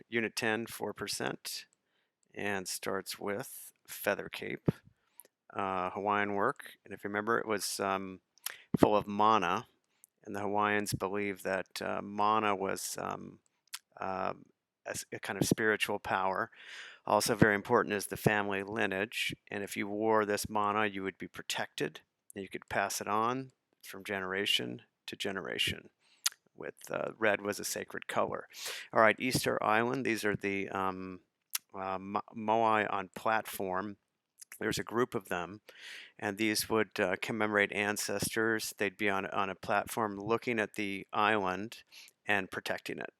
Unit 10, 4%, and starts with Feather Cape, Hawaiian work. And if you remember, it was full of mana, and the Hawaiians believed that mana was a kind of spiritual power. Also, very important is the family lineage, and if you wore this mana, you would be protected, and you could pass it on from generation to generation. With red was a sacred color. All right, Easter Island. These are the moai on platform. There's a group of them, and these would commemorate ancestors. They'd be on a platform looking at the island and protecting it.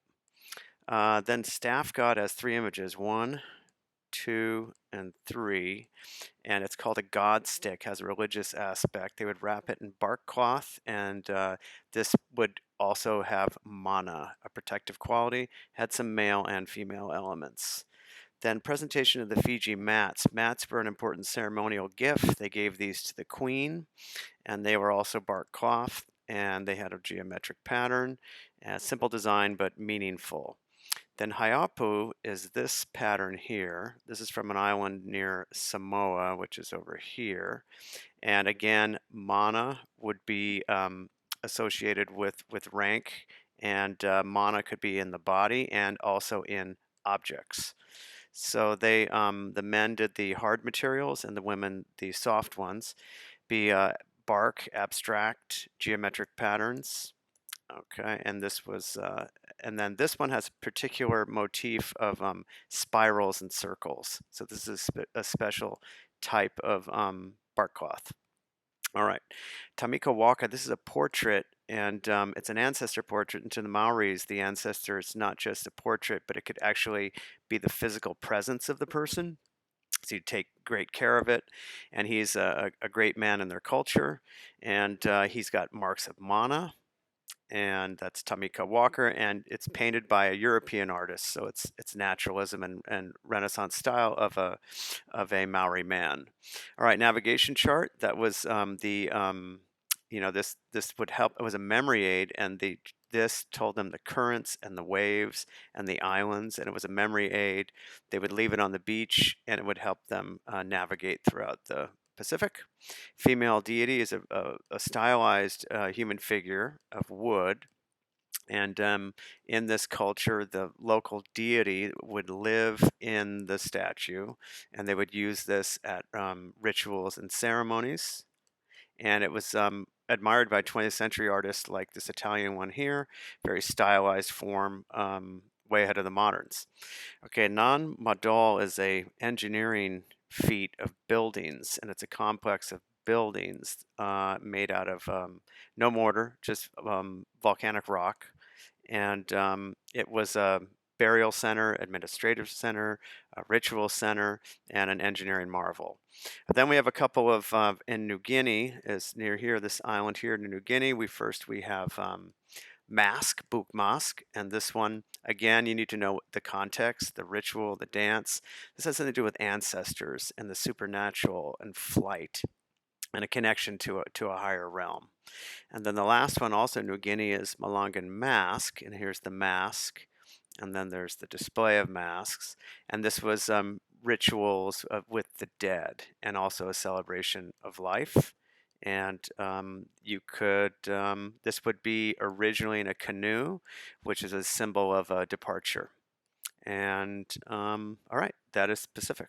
Then Staff God has three images, 1, 2, and 3, and it's called a God stick, has a religious aspect. They would wrap it in bark cloth, and this would also have mana, a protective quality, had some male and female elements. Then presentation of the Fiji mats. Mats were an important ceremonial gift. They gave these to the queen, and they were also bark cloth, and they had a geometric pattern, simple design but meaningful. Then Haiapu is this pattern here. This is from an island near Samoa, which is over here. And again, mana would be associated with rank, and mana could be in the body and also in objects. So the men did the hard materials and the women the soft ones. Be bark, abstract, geometric patterns. Okay, and and then this one has a particular motif of spirals and circles. So this is a special type of bark cloth. All right, Tamika Waka, this is a portrait, and it's an ancestor portrait. And to the Maoris, the ancestor is not just a portrait, but it could actually be the physical presence of the person. So you take great care of it, and he's a great man in their culture, and he's got marks of mana, and that's Tamika Walker, and it's painted by a European artist, so it's naturalism and Renaissance style of a Maori man. All right, navigation chart. That was this would help. It was a memory aid, and this told them the currents and the waves and the islands, and it was a memory aid. They would leave it on the beach, and it would help them navigate throughout the Pacific. Female deity is a stylized human figure of wood. And in this culture, the local deity would live in the statue, and they would use this at rituals and ceremonies. And it was admired by 20th century artists like this Italian one here, very stylized form, way ahead of the moderns. Okay, Nan Madol is a engineering feat of buildings, and it's a complex of buildings made out of no mortar, just volcanic rock. And it was a burial center, administrative center, a ritual center, and an engineering marvel. Then we have a couple of in New Guinea, is near here, this island here in New Guinea. We have Mask, Book Mask, and this one, again, you need to know the context, the ritual, the dance. This has something to do with ancestors and the supernatural and flight and a connection to a higher realm. And then the last one, also New Guinea, is Malangan Mask, and here's the mask, and then there's the display of masks, and this was rituals with the dead, and also a celebration of life. And this would be originally in a canoe, which is a symbol of a departure. And all right, that is Pacific.